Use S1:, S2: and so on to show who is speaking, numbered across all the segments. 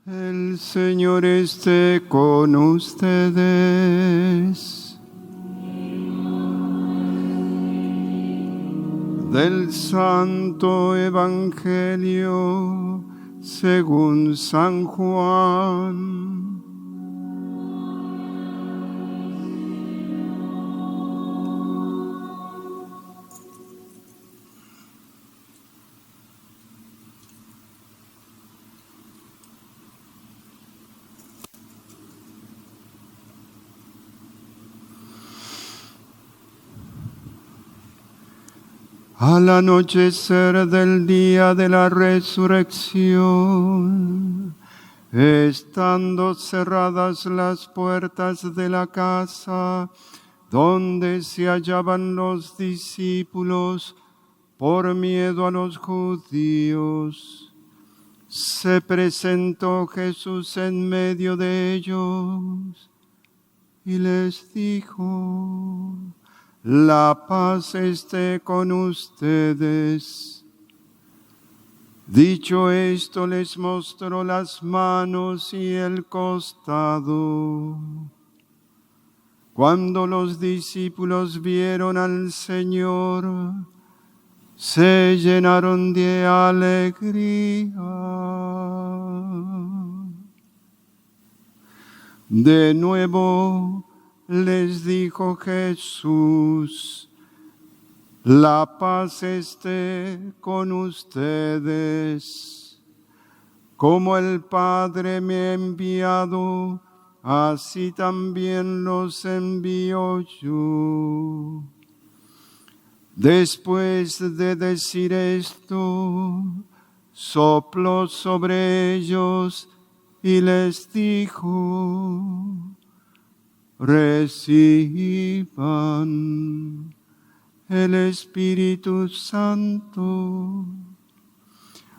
S1: El Señor esté con ustedes. Del Santo Evangelio según San Juan. Al anochecer del día de la resurrección, estando cerradas las puertas de la casa donde se hallaban los discípulos por miedo a los judíos, se presentó Jesús en medio de ellos y les dijo: la paz esté con ustedes. Dicho esto, les mostró las manos y el costado. Cuando los discípulos vieron al Señor, se llenaron de alegría. De nuevo les dijo Jesús: la paz esté con ustedes. Como el Padre me ha enviado, así también los envío yo. Después de decir esto, sopló sobre ellos y les dijo: reciban el Espíritu Santo.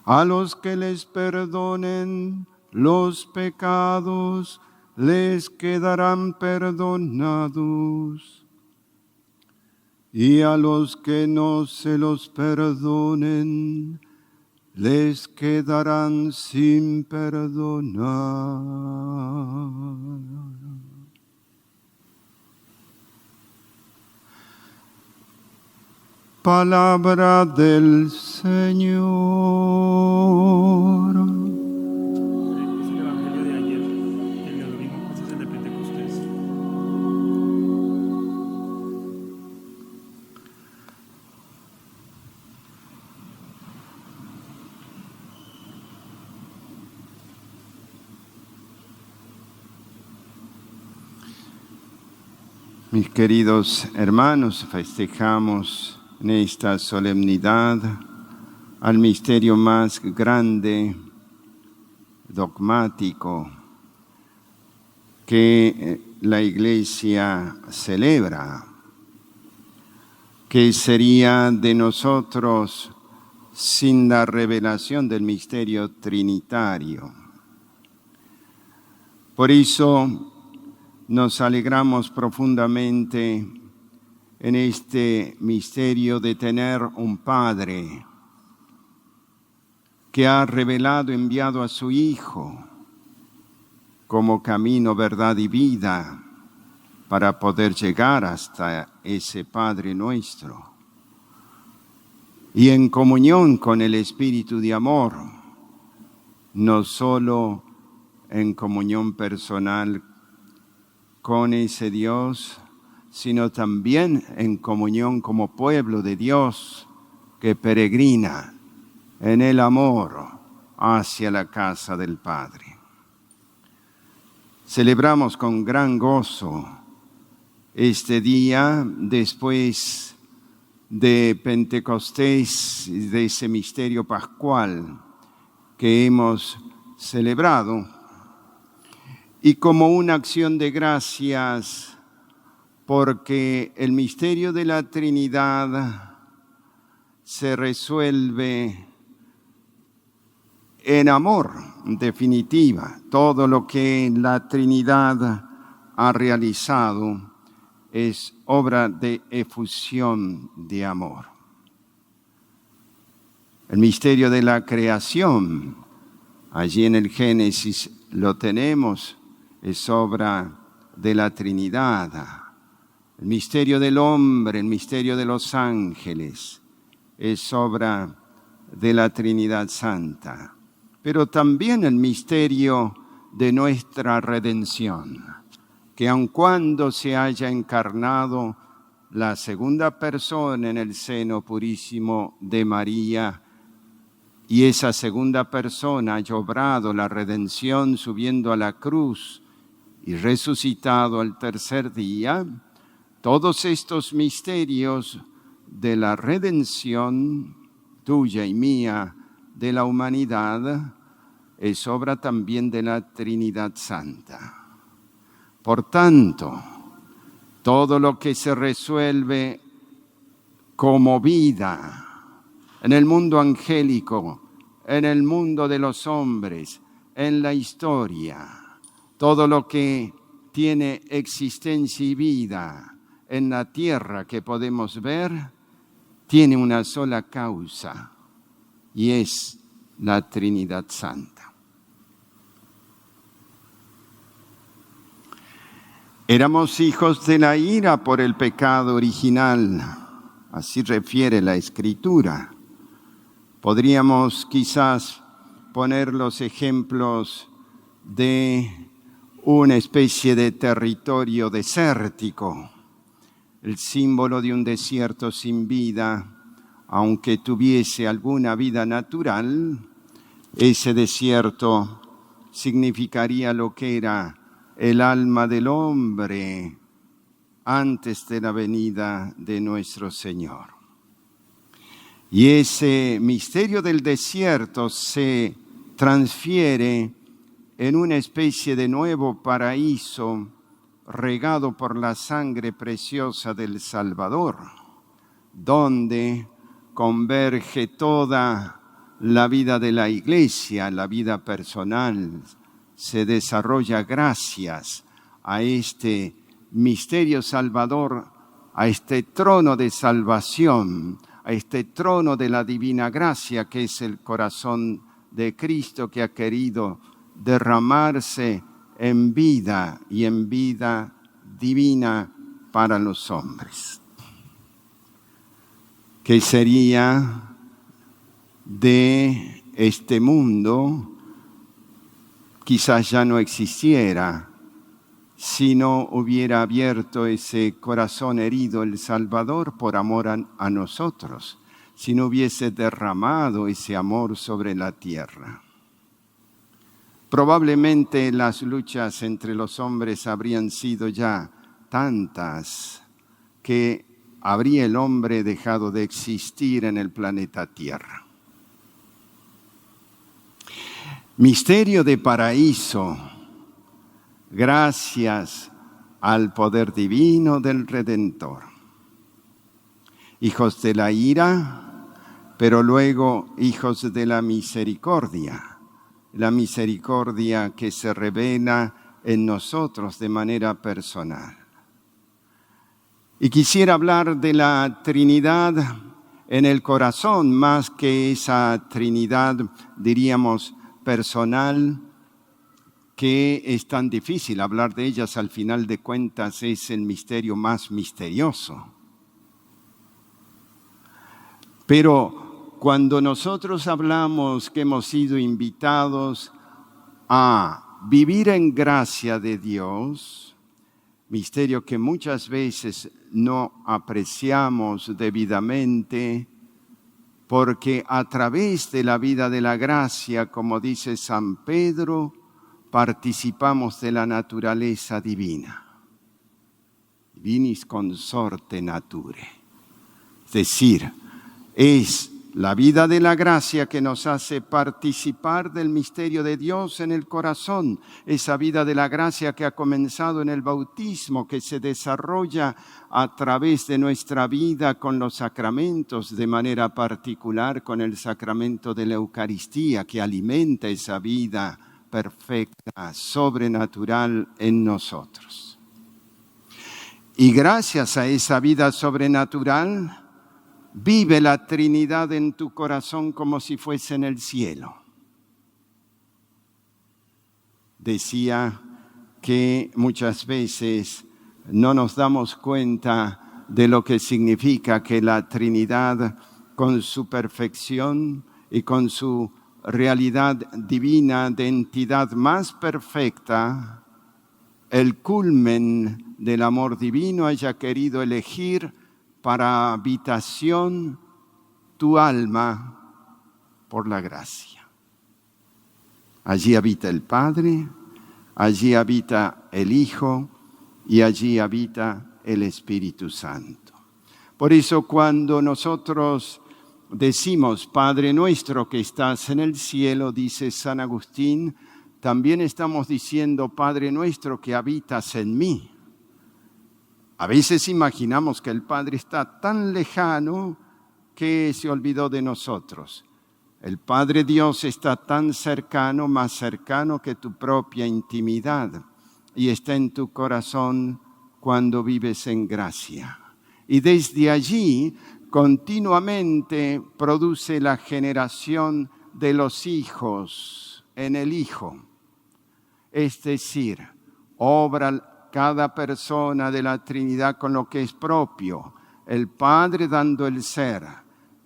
S1: A los que les perdonen los pecados, les quedarán perdonados. Y a los que no se los perdonen, les quedarán sin perdonar. Palabra del Señor.
S2: Es el Evangelio de ayer, el de domingo, este es el de Pentecostés.
S1: Mis queridos hermanos, festejamos en esta solemnidad al misterio más grande, dogmático, que la Iglesia celebra. ¿Qué sería de nosotros sin la revelación del misterio trinitario? Por eso nos alegramos profundamente en este misterio de tener un Padre que ha revelado, enviado a su Hijo como camino, verdad y vida para poder llegar hasta ese Padre nuestro. Y en comunión con el Espíritu de amor, no solo en comunión personal con ese Dios, sino también en comunión como pueblo de Dios que peregrina en el amor hacia la casa del Padre. Celebramos con gran gozo este día después de Pentecostés, de ese misterio pascual que hemos celebrado, y como una acción de gracias porque el misterio de la Trinidad se resuelve en amor, en definitiva. Todo lo que la Trinidad ha realizado es obra de efusión de amor. El misterio de la creación Allí en el Génesis lo tenemos, es obra de la Trinidad. El misterio del hombre, el misterio de los ángeles, es obra de la Trinidad Santa. Pero también el misterio de nuestra redención, que aun cuando se haya encarnado la segunda persona en el seno purísimo de María, y esa segunda persona haya obrado la redención subiendo a la cruz y resucitado al tercer día, todos estos misterios de la redención tuya y mía de la humanidad es obra también de la Trinidad Santa. Por tanto, todo lo que se resuelve como vida en el mundo angélico, en el mundo de los hombres, en la historia, todo lo que tiene existencia y vida en la tierra que podemos ver, tiene una sola causa, y es la Trinidad Santa. Éramos hijos de la ira por el pecado original, así refiere la Escritura. Podríamos quizás poner los ejemplos de una especie de territorio desértico, el símbolo de un desierto sin vida. Aunque tuviese alguna vida natural, ese desierto significaría lo que era el alma del hombre antes de la venida de nuestro Señor. Y ese misterio del desierto se transfiere en una especie de nuevo paraíso regado por la sangre preciosa del Salvador, donde converge toda la vida de la Iglesia, la vida personal, se desarrolla gracias a este misterio salvador, a este trono de salvación, a este trono de la divina gracia que es el corazón de Cristo, que ha querido derramarse en vida y en vida divina para los hombres. ¿Qué sería de este mundo? Quizás ya no existiera si no hubiera abierto ese corazón herido el Salvador por amor a nosotros, si no hubiese derramado ese amor sobre la tierra. Probablemente las luchas entre los hombres habrían sido ya tantas que habría el hombre dejado de existir en el planeta Tierra. Misterio de paraíso, gracias al poder divino del Redentor. Hijos de la ira, pero luego hijos de la misericordia que se revela en nosotros de manera personal. Y quisiera hablar de la Trinidad en el corazón, más que esa Trinidad, diríamos, personal, que es tan difícil hablar de ellas. Al final de cuentas es el misterio más misterioso. Pero cuando nosotros hablamos que hemos sido invitados a vivir en gracia de Dios, misterio que muchas veces no apreciamos debidamente, porque a través de la vida de la gracia, como dice San Pedro, participamos de la naturaleza divina. Divinis consorte nature. Es decir, es la vida de la gracia que nos hace participar del misterio de Dios en el corazón. Esa vida de la gracia que ha comenzado en el bautismo, que se desarrolla a través de nuestra vida con los sacramentos, de manera particular con el sacramento de la Eucaristía, que alimenta esa vida perfecta, sobrenatural en nosotros. Y gracias a esa vida sobrenatural, vive la Trinidad en tu corazón como si fuese en el cielo. decía que muchas veces no nos damos cuenta de lo que significa que la Trinidad, con su perfección y con su realidad divina de entidad más perfecta, el culmen del amor divino haya querido elegir para habitación tu alma por la gracia. Allí habita el Padre, allí habita el Hijo y allí habita el Espíritu Santo. Por eso cuando nosotros decimos, Padre nuestro que estás en el cielo, dice San Agustín, también estamos diciendo, Padre nuestro que habitas en mí. A veces imaginamos que el Padre está tan lejano que se olvidó de nosotros. El Padre Dios está tan cercano, más cercano que tu propia intimidad, y está en tu corazón cuando vives en gracia. Y desde allí continuamente produce la generación de los hijos en el Hijo. Es decir, obra cada persona de la Trinidad con lo que es propio. El Padre dando el ser,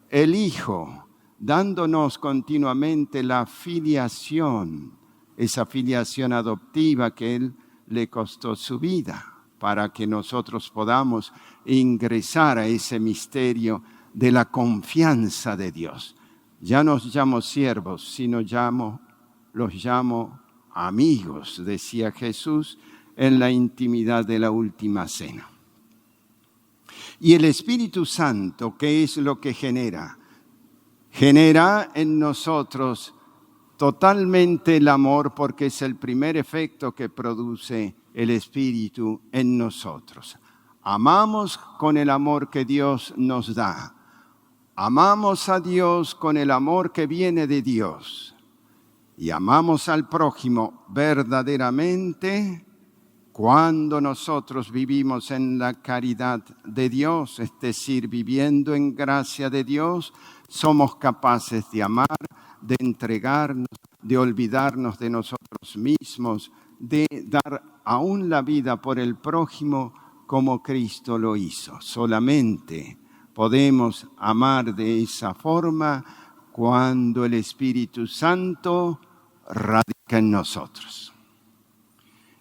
S1: el Hijo dándonos continuamente la filiación, esa filiación adoptiva que Él le costó su vida, para que nosotros podamos ingresar a ese misterio de la confianza de Dios. Ya no los llamo siervos, sino los llamo amigos, decía Jesús en la intimidad de la última cena. Y el Espíritu Santo, ¿qué es lo que genera? Genera en nosotros totalmente el amor, porque es el primer efecto que produce el Espíritu en nosotros. Amamos con el amor que Dios nos da. Amamos a Dios con el amor que viene de Dios. Y amamos al prójimo verdaderamente cuando nosotros vivimos en la caridad de Dios, es decir, viviendo en gracia de Dios, somos capaces de amar, de entregarnos, de olvidarnos de nosotros mismos, de dar aún la vida por el prójimo como Cristo lo hizo. Solamente podemos amar de esa forma cuando el Espíritu Santo radica en nosotros.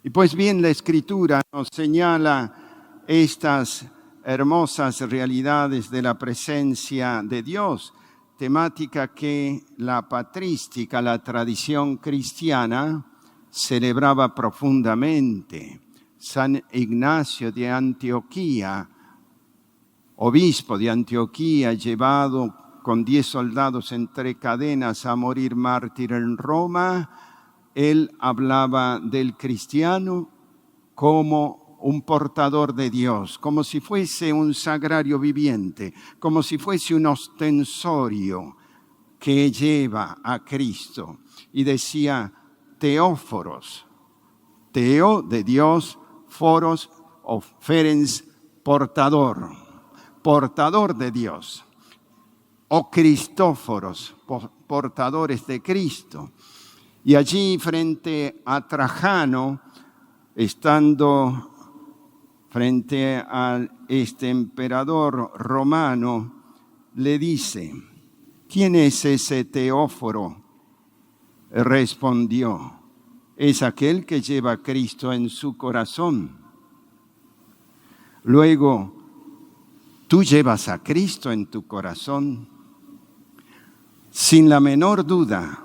S1: Y pues bien, la Escritura nos señala estas hermosas realidades de la presencia de Dios, temática que la patrística, la tradición cristiana, celebraba profundamente. San Ignacio de Antioquía, obispo de Antioquía, llevado con 10 soldados entre cadenas a morir mártir en Roma, él hablaba del cristiano como un portador de Dios, como si fuese un sagrario viviente, como si fuese un ostensorio que lleva a Cristo. Y decía teóforos, teo de Dios, foros o ferens, portador de Dios, o cristóforos, portadores de Cristo. Y allí frente a Trajano, estando frente a este emperador romano, le dice, ¿quién es ese teóforo? Respondió, es aquel que lleva a Cristo en su corazón. Luego, ¿tú llevas a Cristo en tu corazón? Sin la menor duda,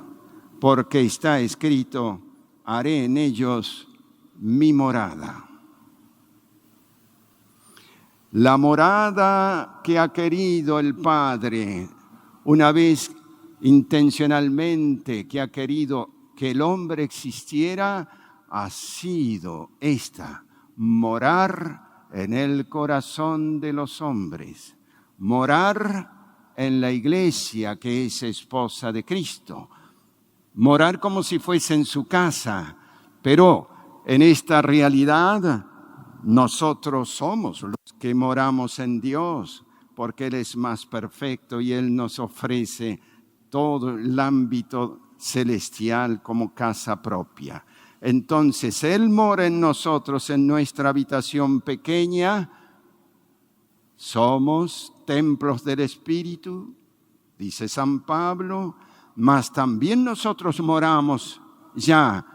S1: porque está escrito, haré en ellos mi morada. La morada que ha querido el Padre, una vez intencionalmente que ha querido que el hombre existiera, ha sido esta, morar en el corazón de los hombres, morar en la iglesia que es esposa de Cristo, morar como si fuese en su casa, pero en esta realidad nosotros somos los que moramos en Dios, porque Él es más perfecto y Él nos ofrece todo el ámbito celestial como casa propia. Entonces Él mora en nosotros, en nuestra habitación pequeña. Somos templos del Espíritu, dice San Pablo, mas también nosotros moramos ya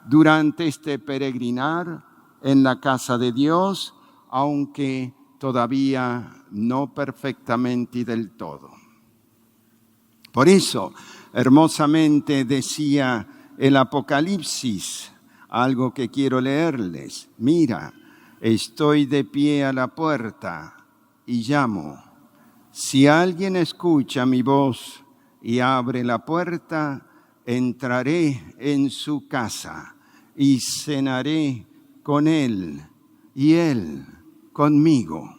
S1: durante este peregrinar en la casa de Dios, aunque todavía no perfectamente y del todo. Por eso, hermosamente decía el Apocalipsis, algo que quiero leerles. Mira, estoy de pie a la puerta y llamo. Si alguien escucha mi voz y abre la puerta, entraré en su casa y cenaré con él y él conmigo.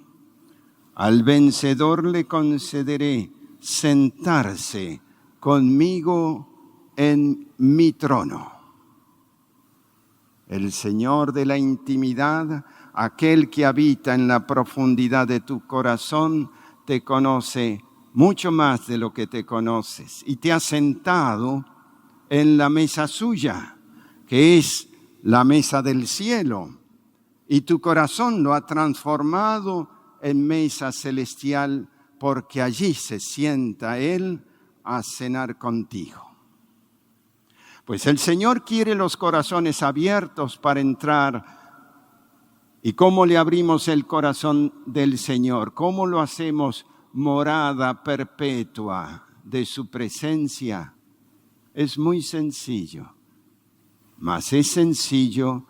S1: Al vencedor le concederé sentarse conmigo en mi trono. El Señor de la intimidad, aquel que habita en la profundidad de tu corazón, te conoce mucho más de lo que te conoces y te ha sentado en la mesa suya, que es la mesa del cielo, y tu corazón lo ha transformado en mesa celestial, porque allí se sienta Él a cenar contigo. Pues el Señor quiere los corazones abiertos para entrar. ¿Y cómo le abrimos el corazón del Señor? ¿Cómo lo hacemos morada perpetua de su presencia? Es muy sencillo, mas es sencillo,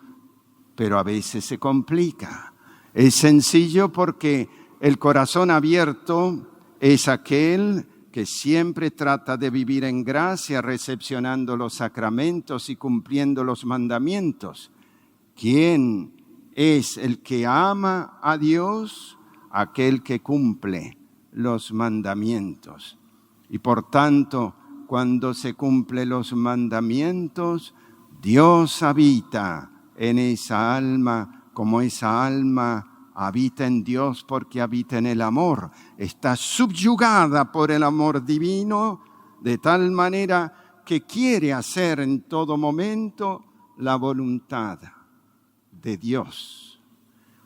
S1: pero a veces se complica. Es sencillo porque el corazón abierto es aquel que siempre trata de vivir en gracia, recepcionando los sacramentos y cumpliendo los mandamientos. ¿Quién es el que ama a Dios? Aquel que cumple los mandamientos. Y por tanto, cuando se cumplen los mandamientos, Dios habita en esa alma, como esa alma habita en Dios porque habita en el amor. Está subyugada por el amor divino, de tal manera que quiere hacer en todo momento la voluntad de Dios.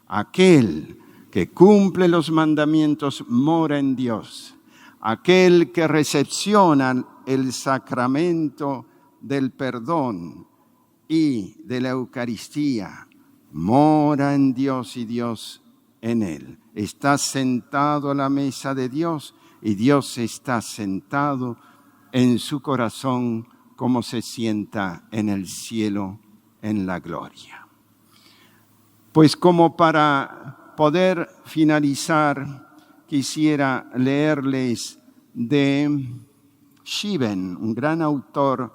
S1: Aquel que cumple los mandamientos mora en Dios. Aquel que recepciona el sacramento del perdón y de la Eucaristía mora en Dios y Dios en él. Está sentado a la mesa de Dios y Dios está sentado en su corazón como se sienta en el cielo en la gloria. Pues como para poder finalizar, quisiera leerles de Schiven, un gran autor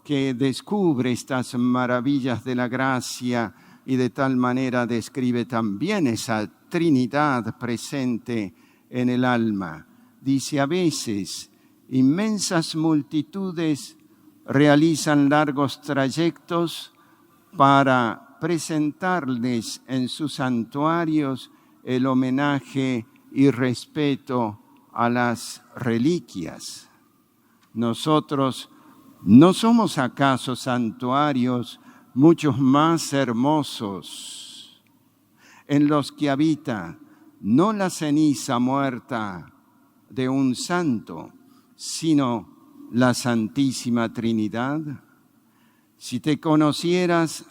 S1: que descubre estas maravillas de la gracia y de tal manera describe también esa Trinidad presente en el alma. Dice: a veces inmensas multitudes realizan largos trayectos para presentarles en sus santuarios el homenaje y respeto a las reliquias. Nosotros ¿no somos acaso santuarios muchos más hermosos, en los que habita no la ceniza muerta de un santo, sino la Santísima Trinidad? Si te conocieras,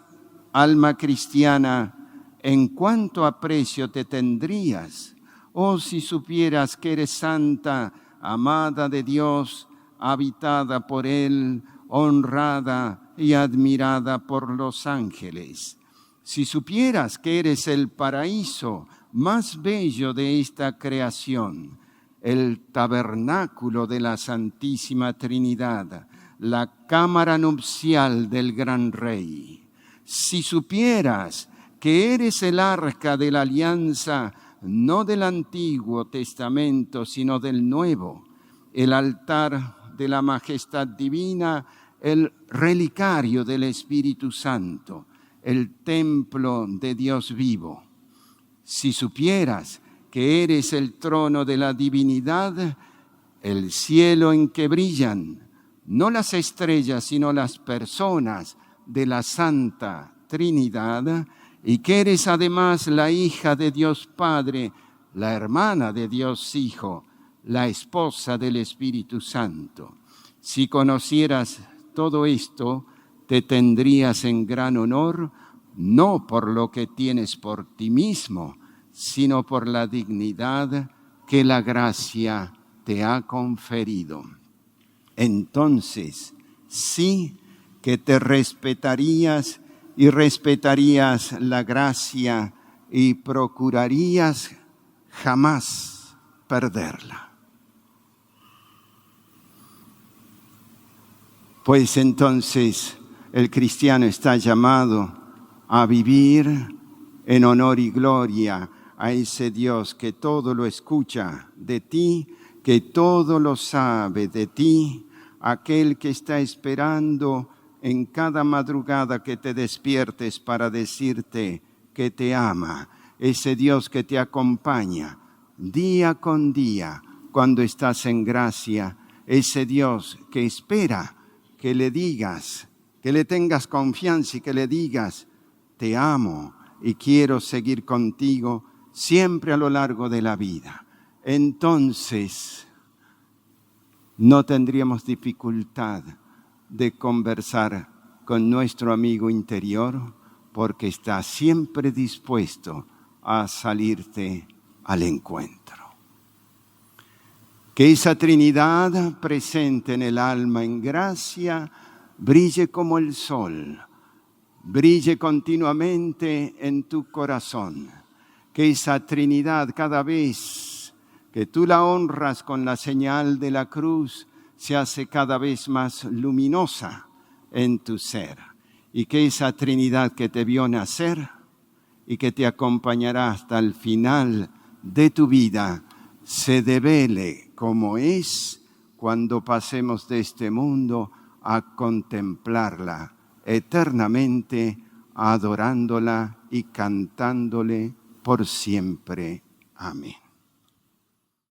S1: alma cristiana, ¿en cuánto aprecio te tendrías? Oh, si supieras que eres santa, amada de Dios, habitada por Él, honrada y admirada por los ángeles. Si supieras que eres el paraíso más bello de esta creación, el tabernáculo de la Santísima Trinidad, la cámara nupcial del gran Rey. Si supieras que eres el arca de la alianza, no del Antiguo Testamento, sino del Nuevo, el altar de la majestad divina, el relicario del Espíritu Santo, el templo de Dios vivo. Si supieras que eres el trono de la divinidad, el cielo en que brillan, no las estrellas, sino las personas de la Santa Trinidad y que eres además la hija de Dios Padre, la hermana de Dios Hijo, la esposa del Espíritu Santo. Si conocieras todo esto, te tendrías en gran honor, no por lo que tienes por ti mismo, sino por la dignidad que la gracia te ha conferido. Entonces, sí que te respetarías y respetarías la gracia y procurarías jamás perderla. Pues entonces el cristiano está llamado a vivir en honor y gloria a ese Dios que todo lo escucha de ti, que todo lo sabe de ti, aquel que está esperando en cada madrugada que te despiertes para decirte que te ama, ese Dios que te acompaña día con día cuando estás en gracia, ese Dios que espera que le digas, que le tengas confianza y que le digas, te amo y quiero seguir contigo siempre a lo largo de la vida. Entonces, no tendríamos dificultad de conversar con nuestro amigo interior porque está siempre dispuesto a salirte al encuentro. Que esa Trinidad presente en el alma en gracia brille como el sol, brille continuamente en tu corazón. Que esa Trinidad cada vez que tú la honras con la señal de la cruz se hace cada vez más luminosa en tu ser. Y que esa Trinidad que te vio nacer y que te acompañará hasta el final de tu vida se devele como es cuando pasemos de este mundo a contemplarla eternamente, adorándola y cantándole por siempre. Amén.